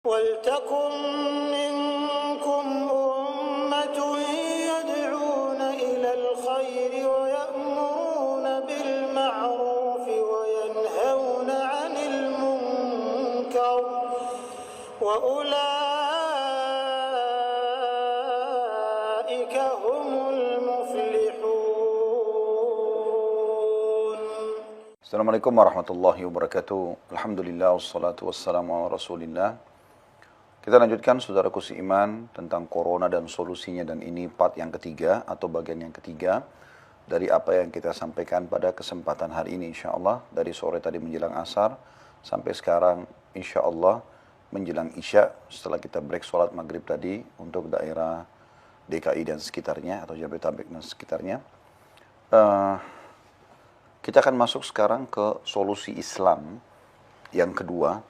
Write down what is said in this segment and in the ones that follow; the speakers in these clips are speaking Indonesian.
وَلْتَكُنْ مِنْكُمْ أُمَّةٌ يَدْعُونَ إِلَى الْخَيْرِ وَيَأْمُرُونَ بِالْمَعْرُوفِ وَيَنْهَوْنَ عَنِ الْمُنْكَرِ وَأُولَئِكَ هُمُ الْمُفْلِحُونَ. Assalamualaikum warahmatullahi wabarakatuh. Alhamdulillah wassalatu wassalamu ala Rasulillah. Kita lanjutkan saudaraku seiman tentang corona dan solusinya, dan ini part yang ketiga atau bagian yang ketiga dari apa yang kita sampaikan pada kesempatan hari ini insyaallah, dari sore tadi menjelang asar sampai sekarang insyaallah menjelang isya, setelah kita break sholat maghrib tadi untuk daerah DKI dan sekitarnya atau Jabodetabek dan sekitarnya. Kita akan masuk sekarang ke solusi Islam yang kedua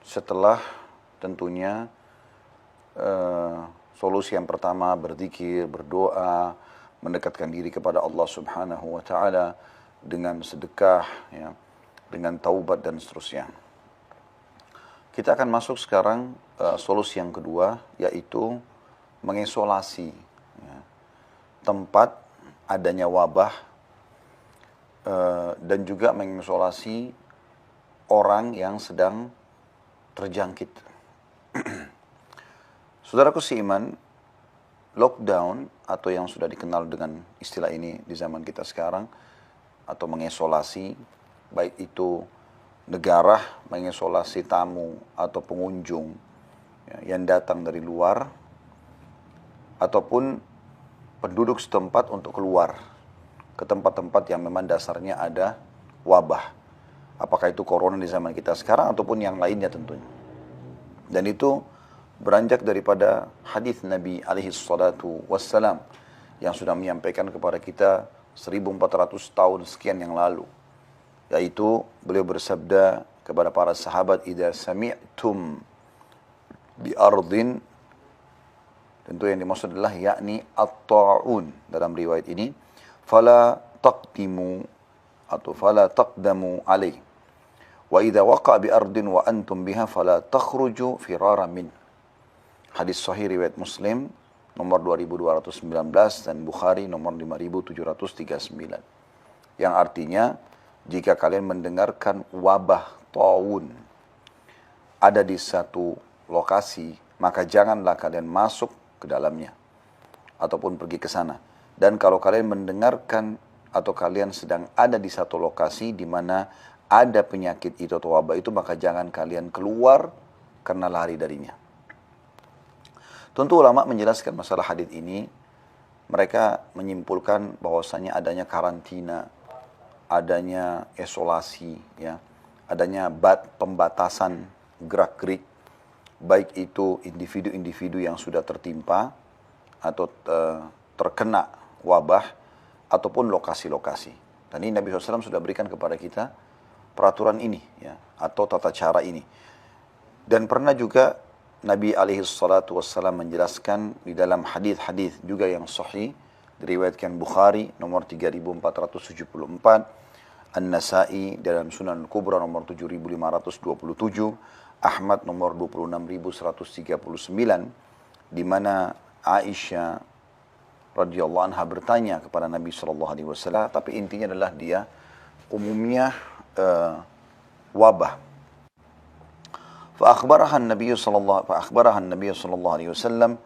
setelah tentunya solusi yang pertama berzikir, berdoa, mendekatkan diri kepada Allah Subhanahu wa taala dengan sedekah ya, dengan taubat dan seterusnya. Kita akan masuk sekarang solusi yang kedua, yaitu mengisolasi ya, tempat adanya wabah dan juga mengisolasi orang yang sedang terjangkit. Saudaraku seiman, lockdown atau yang sudah dikenal dengan istilah ini di zaman kita sekarang, atau mengisolasi, baik itu negara mengisolasi tamu atau pengunjung ya, yang datang dari luar, ataupun penduduk setempat untuk keluar ke tempat-tempat yang memang dasarnya ada wabah. Apakah itu corona di zaman kita sekarang ataupun yang lainnya tentunya. Dan itu beranjak daripada hadis Nabi alaihi salatu wassalam yang sudah menyampaikan kepada kita 1400 tahun sekian yang lalu. Yaitu beliau bersabda kepada para sahabat, "Idza sami'tum bi ardin," tentu yang dimaksud adalah yakni at-ta'un dalam riwayat ini, "fala taqdimu atau fala taqdamu alaih. Wa idza waqa'a bi ardin wa antum biha fala takhruju firara min." Hadis sahih riwayat Muslim nomor 2219 dan Bukhari nomor 5739. Yang artinya, jika kalian mendengarkan wabah taun ada di satu lokasi, maka janganlah kalian masuk ke dalamnya ataupun pergi ke sana. Dan kalau kalian mendengarkan atau kalian sedang ada di satu lokasi di mana ada penyakit itu atau wabah itu, maka jangan kalian keluar karena lari darinya. Tentu ulama menjelaskan masalah hadis ini. Mereka menyimpulkan bahwasanya adanya karantina, adanya isolasi, ya, adanya pembatasan gerak-gerik, baik itu individu-individu yang sudah tertimpa atau terkena wabah, ataupun lokasi-lokasi. Dan ini Nabi SAW sudah berikan kepada kita peraturan ini, ya, atau tata cara ini. Dan pernah juga Nabi SAW menjelaskan di dalam hadis-hadis juga yang sahih, diriwayatkan Bukhari nomor 3474, An-Nasai dalam Sunan Kubra nomor 7527, Ahmad nomor 26139, di mana Aisyah radhiyallahu anha bertanya kepada Nabi SAW, tapi intinya adalah dia umumnya wabah. فأخبرها النبي صلى الله عليه وسلم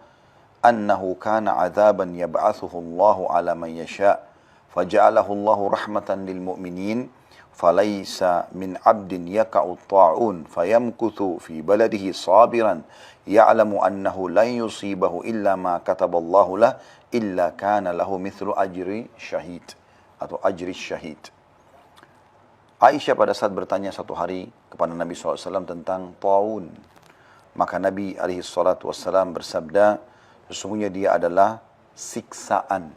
أنه كان عذابا يبعثه الله على من يشاء فجعله الله رحمة للمؤمنين فليس من عبد يقع الطاعون فيمكث في بلده صابرا يعلم أنه لن يصيبه إلا ما كتب الله له إلا كان له مثل أجر شهيد atau أجر الشهيد. Aisyah pada saat bertanya satu hari kepada Nabi SAW tentang taun, maka Nabi SAW bersabda, sesungguhnya dia adalah siksaan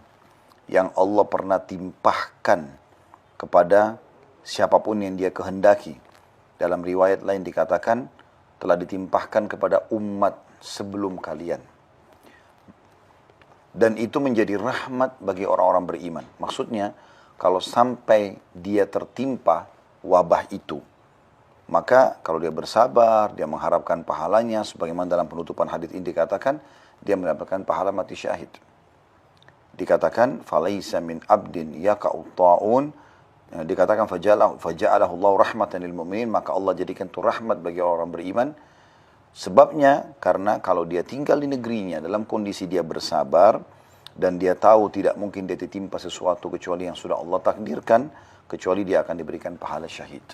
yang Allah pernah timpahkan kepada siapapun yang dia kehendaki. Dalam riwayat lain dikatakan, telah ditimpahkan kepada umat sebelum kalian. Dan itu menjadi rahmat bagi orang-orang beriman. Maksudnya, kalau sampai dia tertimpa wabah itu, Maka kalau dia bersabar, dia mengharapkan pahalanya, sebagaimana dalam penutupan hadits ini dikatakan, dia mendapatkan pahala mati syahid. Dikatakan, falaisa min abdin yaqa'u ta'un, dikatakan faja'alahu Allah rahmatan lil mu'minin, maka Allah jadikan itu rahmat bagi orang beriman. Sebabnya karena kalau dia tinggal di negerinya dalam kondisi dia bersabar dan dia tahu tidak mungkin dia ditimpa sesuatu kecuali yang sudah Allah takdirkan, kecuali dia akan diberikan pahala syahid.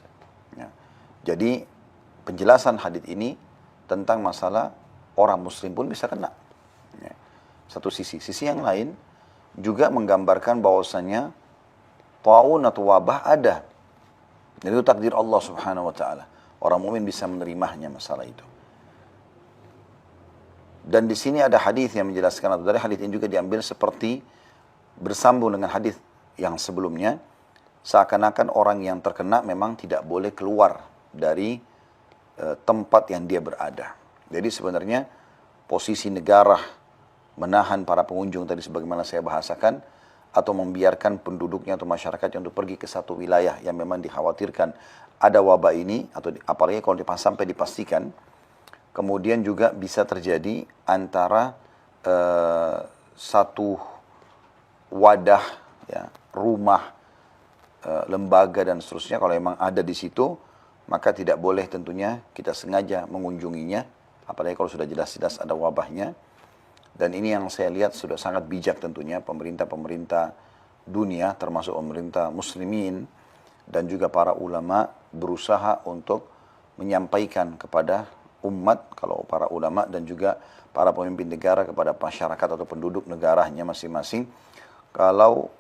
Ya. Jadi penjelasan hadits ini tentang masalah orang muslim pun bisa kena. Ya. Satu sisi yang lain juga menggambarkan bahwasanya ta'un atau wabah ada. Dan itu takdir Allah Subhanahu wa taala. Orang mukmin bisa menerimanya masalah itu. Dan di sini ada hadis yang menjelaskan, atau dari hadis ini juga diambil seperti bersambung dengan hadis yang sebelumnya, seakan-akan orang yang terkena memang tidak boleh keluar dari tempat yang dia berada. Jadi sebenarnya posisi negara menahan para pengunjung tadi sebagaimana saya bahasakan, atau membiarkan penduduknya atau masyarakatnya untuk pergi ke satu wilayah yang memang dikhawatirkan ada wabah ini, atau apalagi kalau sampai dipastikan, kemudian juga bisa terjadi antara satu wadah, ya, rumah, lembaga dan seterusnya, kalau memang ada di situ, maka tidak boleh tentunya kita sengaja mengunjunginya, apalagi kalau sudah jelas-jelas ada wabahnya. Dan ini yang saya lihat sudah sangat bijak tentunya pemerintah-pemerintah dunia, termasuk pemerintah muslimin dan juga para ulama, berusaha untuk menyampaikan kepada umat, kalau para ulama dan juga para pemimpin negara kepada masyarakat atau penduduk negaranya masing-masing, kalau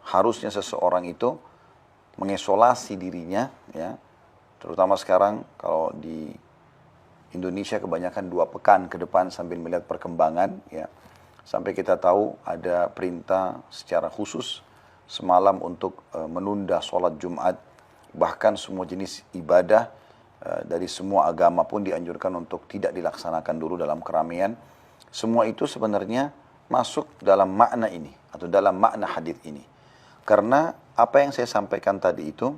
harusnya seseorang itu mengisolasi dirinya, ya, terutama sekarang kalau di Indonesia kebanyakan 2 pekan ke depan sambil melihat perkembangan, ya, sampai kita tahu ada perintah secara khusus semalam untuk menunda sholat Jumat, bahkan semua jenis ibadah dari semua agama pun dianjurkan untuk tidak dilaksanakan dulu dalam keramaian. Semua itu sebenarnya masuk dalam makna ini atau dalam makna hadits ini, karena apa yang saya sampaikan tadi itu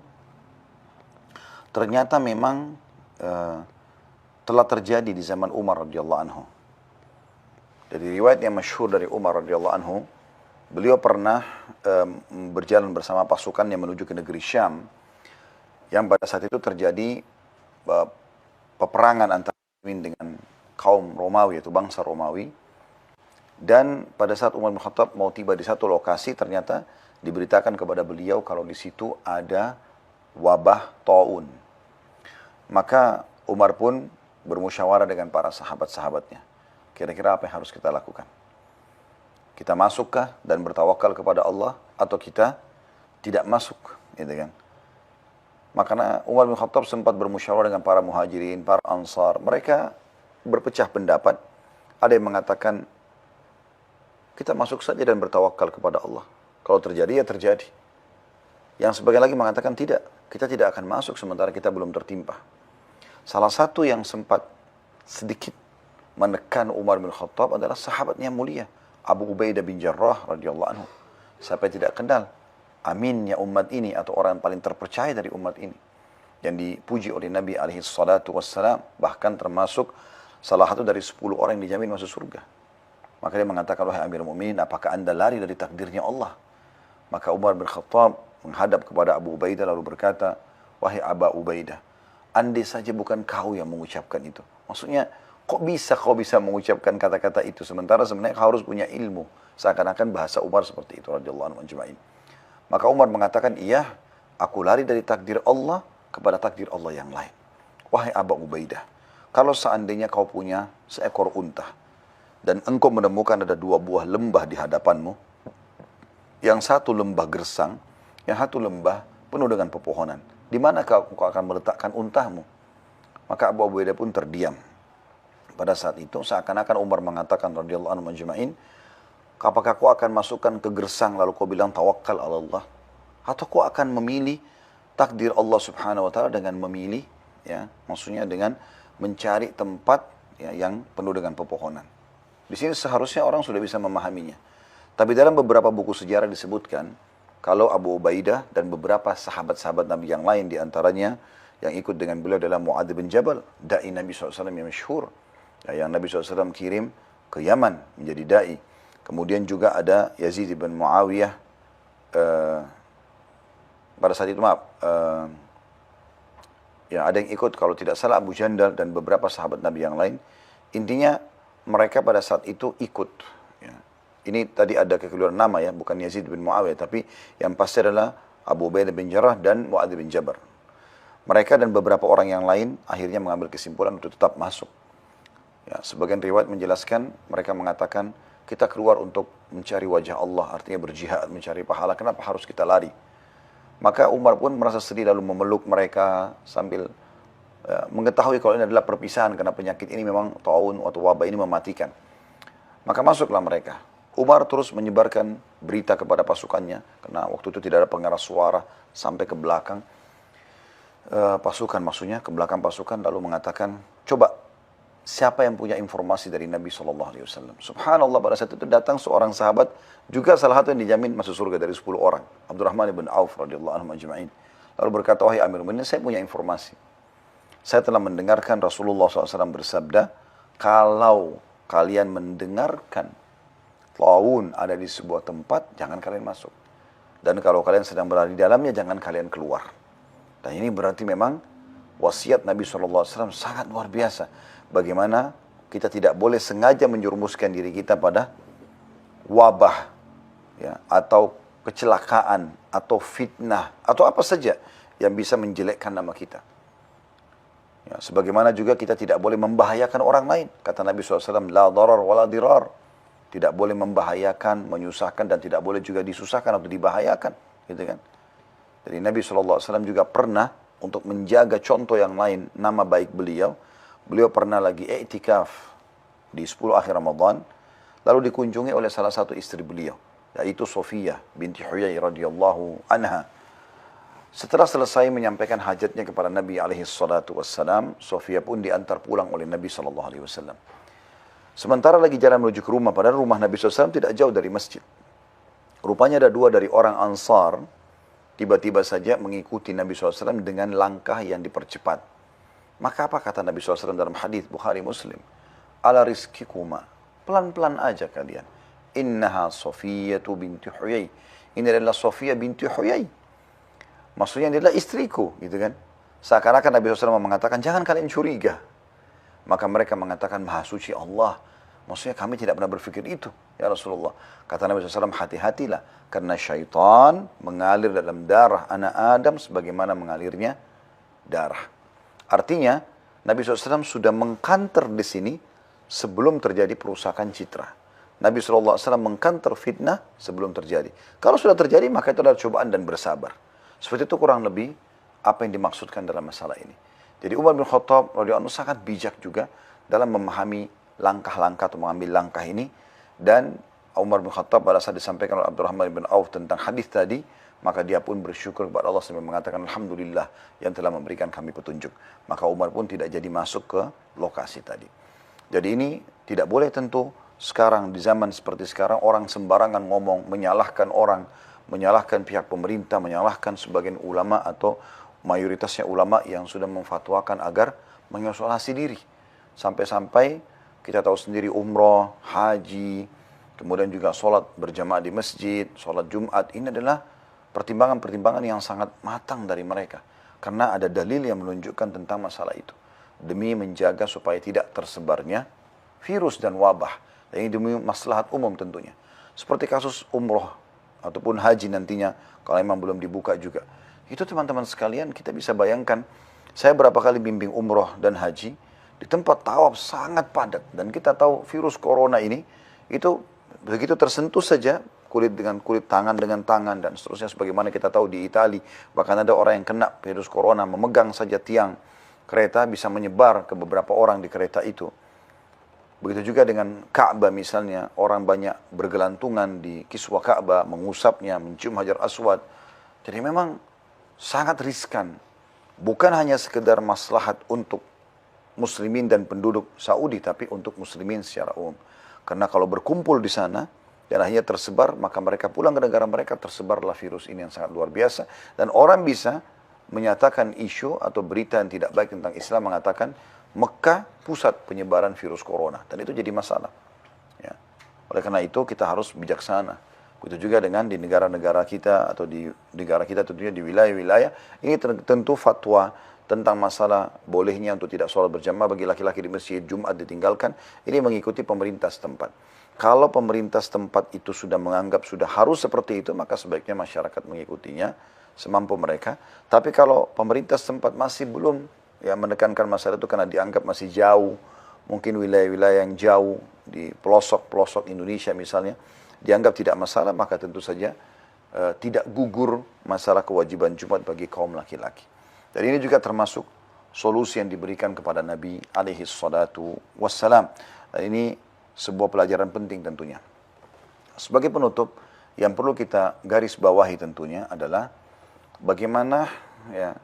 ternyata memang telah terjadi di zaman Umar radhiyallahu anhu. Dari riwayat yang masyhur dari Umar radhiyallahu anhu, beliau pernah berjalan bersama pasukannya menuju ke negeri Syam, yang pada saat itu terjadi peperangan antara muslimin dengan kaum Romawi, yaitu bangsa Romawi. Dan pada saat Umar bin Khattab mau tiba di satu lokasi, ternyata diberitakan kepada beliau kalau di situ ada wabah ta'un. Maka Umar pun bermusyawarah dengan para sahabat-sahabatnya. Kira-kira apa yang harus kita lakukan? Kita masukkah dan bertawakal kepada Allah, atau kita tidak masuk, gitu kan? Makanya Umar bin Khattab sempat bermusyawarah dengan para muhajirin, para ansar. Mereka berpecah pendapat. Ada yang mengatakan, kita masuk saja dan bertawakal kepada Allah. Kalau terjadi, ya terjadi. Yang sebagian lagi mengatakan tidak, kita tidak akan masuk sementara kita belum tertimpa. Salah satu yang sempat sedikit menekan Umar bin Khattab adalah sahabatnya mulia, Abu Ubaidah bin Jarrah radhiyallahu anhu. Siapa yang tidak kenal aminnya umat ini, atau orang yang paling terpercaya dari umat ini, yang dipuji oleh Nabi alaihi salatu wassalam, bahkan termasuk salah satu dari 10 orang yang dijamin masuk surga. Maka dia mengatakan, wahai Amirul Mukminin, apakah anda lari dari takdirnya Allah? Maka Umar bin Khattab menghadap kepada Abu Ubaidah lalu berkata, wahai Abu Ubaidah, andai saja bukan kau yang mengucapkan itu. Maksudnya, kok kau bisa mengucapkan kata-kata itu, sementara sebenarnya kau harus punya ilmu. Seakan-akan bahasa Umar seperti itu radhiyallahu anhu ajma'in. Maka Umar mengatakan, iya, aku lari dari takdir Allah kepada takdir Allah yang lain. Wahai Abu Ubaidah, kalau seandainya kau punya seekor unta dan engkau menemukan ada 2 buah lembah di hadapanmu, yang satu lembah gersang, yang satu lembah penuh dengan pepohonan, di mana kau akan meletakkan untahmu? Maka Abu Ubaidah pun terdiam. Pada saat itu seakan-akan Umar mengatakan radhiyallahu anhu majma'in, apakah kau akan masukkan ke gersang lalu kau bilang tawakal ala Allah, atau kau akan memilih takdir Allah Subhanahu wa taala dengan memilih, ya, maksudnya dengan mencari tempat, ya, yang penuh dengan pepohonan. Di sini seharusnya orang sudah bisa memahaminya. Tapi dalam beberapa buku sejarah disebutkan kalau Abu Ubaidah dan beberapa sahabat-sahabat Nabi yang lain, diantaranya Yang ikut dengan beliau adalah Mu'adz bin Jabal, da'i Nabi SAW yang masyhur, yang Nabi SAW kirim ke Yaman menjadi da'i. Kemudian juga ada Yazid bin Muawiyah, pada saat itu ya ada yang ikut, kalau tidak salah Abu Jandal dan beberapa sahabat Nabi yang lain. Intinya mereka pada saat itu ikut. Ya. Ini tadi ada kekeliruan nama ya, bukan Yazid bin Muawiyah, tapi yang pasti adalah Abu Ubaidah bin Jarrah dan Mu'adz bin Jabal. Mereka dan beberapa orang yang lain akhirnya mengambil kesimpulan untuk tetap masuk. Ya, sebagian riwayat menjelaskan, mereka mengatakan, kita keluar untuk mencari wajah Allah, artinya berjihad, mencari pahala, kenapa harus kita lari? Maka Umar pun merasa sedih lalu memeluk mereka sambil mengetahui kalau ini adalah perpisahan, karena penyakit ini memang taun atau wabah ini mematikan. Maka masuklah mereka. Umar terus menyebarkan berita kepada pasukannya, karena waktu itu tidak ada pengeras suara, sampai ke belakang pasukan, maksudnya ke belakang pasukan, lalu mengatakan, coba siapa yang punya informasi dari Nabi SAW? Subhanallah, pada saat itu datang seorang sahabat, juga salah satu yang dijamin masuk surga dari 10 orang, Abdurrahman bin Auf radhiyallahu anhu ajma'in. Lalu berkata, wahai Amirul Mukminin, saya punya informasi. Saya telah mendengarkan Rasulullah SAW bersabda, kalau kalian mendengarkan taun ada di sebuah tempat, jangan kalian masuk. Dan kalau kalian sedang berada di dalamnya, jangan kalian keluar. Dan ini berarti memang wasiat Nabi SAW sangat luar biasa. Bagaimana kita tidak boleh sengaja menjerumuskan diri kita pada wabah, ya, atau kecelakaan, atau fitnah, atau apa saja yang bisa menjelekkan nama kita. Ya, sebagaimana juga kita tidak boleh membahayakan orang lain. Kata Nabi SAW, la darar wa la dirar. Tidak boleh membahayakan, menyusahkan, dan tidak boleh juga disusahkan atau dibahayakan. Gitu kan? Jadi Nabi SAW juga pernah untuk menjaga contoh yang lain, nama baik beliau. Beliau pernah lagi i'tikaf di 10 akhir Ramadan, lalu dikunjungi oleh salah satu istri beliau, yaitu Sofiyah binti Huyai radhiyallahu anha. Setelah selesai menyampaikan hajatnya kepada Nabi SAW, Sofiyah pun diantar pulang oleh Nabi SAW. Sementara lagi jalan menuju ke rumah, padahal rumah Nabi SAW tidak jauh dari masjid. Rupanya ada 2 dari orang Ansar, tiba-tiba saja mengikuti Nabi SAW dengan langkah yang dipercepat. Maka apa kata Nabi SAW dalam hadis Bukhari Muslim? Ala rizkikuma, pelan-pelan aja kalian. Innaha Sofiyatu binti Huyai. Ini adalah Sofiyah binti Huyai. Maksudnya dia adalah istriku, gitu kan. Seakan-akan Nabi SAW mengatakan, jangan kalian curiga. Maka mereka mengatakan, Maha Suci Allah. Maksudnya kami tidak pernah berpikir itu, ya Rasulullah. Kata Nabi SAW, hati-hatilah. Karena syaitan mengalir dalam darah anak Adam sebagaimana mengalirnya darah. Artinya, Nabi SAW sudah mengkanter di sini sebelum terjadi perusakan citra. Nabi SAW mengkanter fitnah sebelum terjadi. Kalau sudah terjadi, maka itu adalah cobaan dan bersabar. Seperti itu kurang lebih apa yang dimaksudkan dalam masalah ini. Jadi Umar bin Khattab radhiyallahu anhu sangat bijak juga dalam memahami langkah-langkah atau mengambil langkah ini. Dan Umar bin Khattab pada saat disampaikan oleh Abdurrahman bin Auf tentang hadis tadi, maka dia pun bersyukur kepada Allah sambil mengatakan Alhamdulillah yang telah memberikan kami petunjuk. Maka Umar pun tidak jadi masuk ke lokasi tadi. Jadi ini tidak boleh tentu sekarang, di zaman seperti sekarang, orang sembarangan ngomong, menyalahkan orang, menyalahkan pihak pemerintah, menyalahkan sebagian ulama atau mayoritasnya ulama yang sudah memfatwakan agar mengisolasi diri. Sampai-sampai kita tahu sendiri umroh, haji, kemudian juga sholat berjamaah di masjid, sholat Jumat, ini adalah pertimbangan-pertimbangan yang sangat matang dari mereka. Karena ada dalil yang menunjukkan tentang masalah itu. Demi menjaga supaya tidak tersebarnya virus dan wabah. Dan ini demi maslahat umum tentunya. Seperti kasus umroh ataupun haji nantinya, kalau memang belum dibuka juga. Itu teman-teman sekalian, kita bisa bayangkan, saya berapa kali bimbing umroh dan haji, di tempat tawaf sangat padat. Dan kita tahu virus corona ini, itu begitu tersentuh saja, kulit dengan kulit, tangan dengan tangan, dan seterusnya. Sebagaimana kita tahu di Italia, bahkan ada orang yang kena virus corona, memegang saja tiang kereta, bisa menyebar ke beberapa orang di kereta itu. Begitu juga dengan Ka'bah misalnya, orang banyak bergelantungan di kiswah Ka'bah, mengusapnya, mencium Hajar Aswad. Jadi memang sangat riskan. Bukan hanya sekedar maslahat untuk muslimin dan penduduk Saudi, tapi untuk muslimin secara umum. Karena kalau berkumpul di sana, dan akhirnya tersebar, maka mereka pulang ke negara mereka, tersebarlah virus ini yang sangat luar biasa. Dan orang bisa menyatakan isu atau berita yang tidak baik tentang Islam, mengatakan Mekah pusat penyebaran virus corona, dan itu jadi masalah. Ya. Oleh karena itu kita harus bijaksana. Begitu juga dengan di negara-negara kita atau di negara kita tentunya di wilayah-wilayah ini tentu fatwa tentang masalah bolehnya untuk tidak sholat berjamaah bagi laki-laki di masjid, Jumat ditinggalkan, ini mengikuti pemerintah setempat. Kalau pemerintah setempat itu sudah menganggap sudah harus seperti itu, maka sebaiknya masyarakat mengikutinya semampu mereka. Tapi kalau pemerintah setempat masih belum ya menekankan masalah itu karena dianggap masih jauh, mungkin wilayah-wilayah yang jauh di pelosok-pelosok Indonesia misalnya, dianggap tidak masalah, maka tentu saja tidak gugur masalah kewajiban Jumat bagi kaum laki-laki. Dan ini juga termasuk solusi yang diberikan kepada Nabi alaihi salatu wassalam. Dan ini sebuah pelajaran penting tentunya. Sebagai penutup, yang perlu kita garis bawahi tentunya adalah bagaimana ya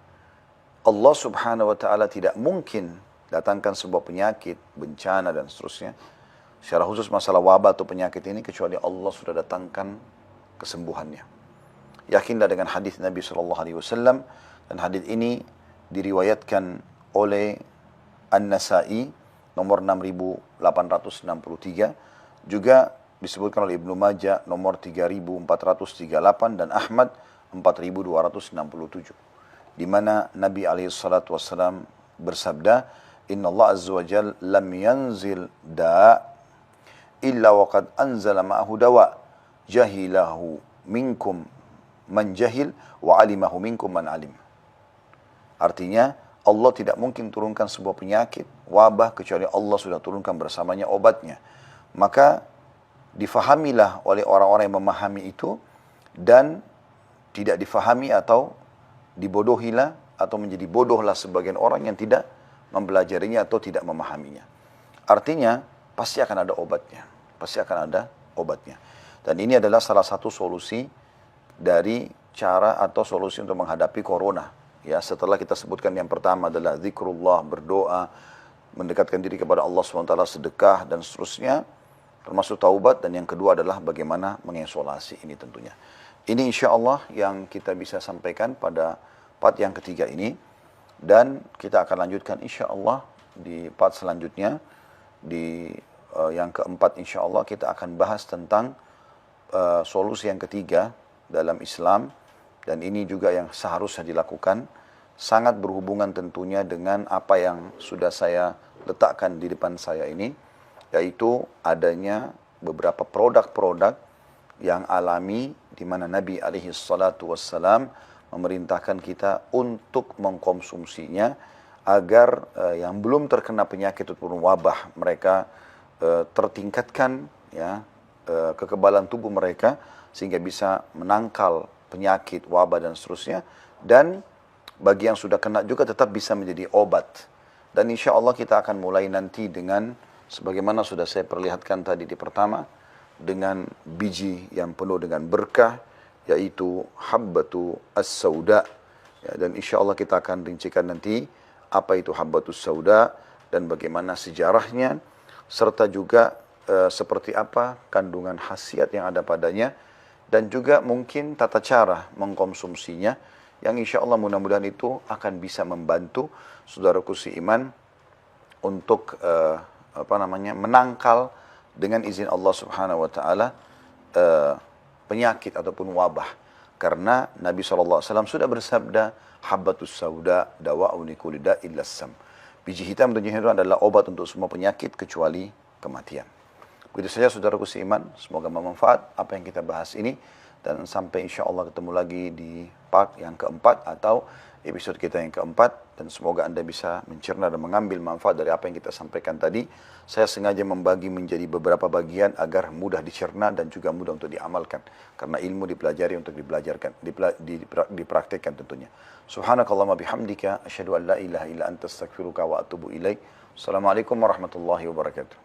Allah subhanahu wa ta'ala tidak mungkin datangkan sebuah penyakit, bencana dan seterusnya. Secara khusus masalah wabah atau penyakit ini kecuali Allah sudah datangkan kesembuhannya. Yakinlah dengan hadis Nabi SAW, dan hadis ini diriwayatkan oleh An-Nasa'i nomor 6863, juga disebutkan oleh Ibnu Majah nomor 3438 dan Ahmad 4267, di mana Nabi SAW bersabda, Inna Allah Azza wa Jal lam yanzil da' illa waqad anzala ma'ahu dawa jahilahu minkum man jahil wa alimahu minkum man alim. Artinya Allah tidak mungkin turunkan sebuah penyakit, wabah, kecuali Allah sudah turunkan bersamanya obatnya. Maka difahamilah oleh orang-orang yang memahami itu, dan tidak difahami atau dibodohilah atau menjadi bodohlah sebagian orang yang tidak mempelajarinya atau tidak memahaminya. Artinya pasti akan ada obatnya. Pasti akan ada obatnya. Dan ini adalah salah satu solusi dari cara atau solusi untuk menghadapi corona. Ya, setelah kita sebutkan yang pertama adalah zikrullah, berdoa, mendekatkan diri kepada Allah SWT, sedekah dan seterusnya, termasuk taubat. Dan yang kedua adalah bagaimana mengisolasi ini tentunya. Ini insya Allah yang kita bisa sampaikan pada part yang ketiga ini. Dan kita akan lanjutkan insya Allah di part selanjutnya. Di yang keempat insya Allah kita akan bahas tentang solusi yang ketiga dalam Islam. Dan ini juga yang seharusnya dilakukan, sangat berhubungan tentunya dengan apa yang sudah saya letakkan di depan saya ini, yaitu adanya beberapa produk-produk yang alami di mana Nabi alaihi salatu wassalam memerintahkan kita untuk mengkonsumsinya agar yang belum terkena penyakit ataupun wabah mereka tertingkatkan ya kekebalan tubuh mereka sehingga bisa menangkal penyakit, wabah dan seterusnya, dan bagi yang sudah kena juga tetap bisa menjadi obat. Dan insya Allah kita akan mulai nanti dengan sebagaimana sudah saya perlihatkan tadi di pertama, dengan biji yang penuh dengan berkah, yaitu habbatu as-sauda. Ya, dan insya Allah kita akan rincikan nanti apa itu habbatus sauda dan bagaimana sejarahnya, serta juga seperti apa kandungan khasiat yang ada padanya, dan juga mungkin tata cara mengkonsumsinya, yang insya Allah mudah-mudahan itu akan bisa membantu saudaraku seiman untuk menangkal dengan izin Allah Subhanahu wa taala penyakit ataupun wabah. Karena Nabi SAW sudah bersabda, habbatus sauda dawa'u likulli da'in illa-sam. Biji hitam tentunya itu adalah obat untuk semua penyakit kecuali kematian. Begitu saja saudaraku seiman, semoga bermanfaat apa yang kita bahas ini, dan sampai insya Allah ketemu lagi di part yang keempat atau episode kita yang keempat, dan semoga Anda bisa mencerna dan mengambil manfaat dari apa yang kita sampaikan tadi. Saya sengaja membagi menjadi beberapa bagian agar mudah dicerna dan juga mudah untuk diamalkan, karena ilmu dipelajari untuk dipraktikkan tentunya. Subhanakallahumma bihamdika asyhadu an la ilaha illa anta astaghfiruka wa atubu ilaik. Assalamualaikum warahmatullahi wabarakatuh.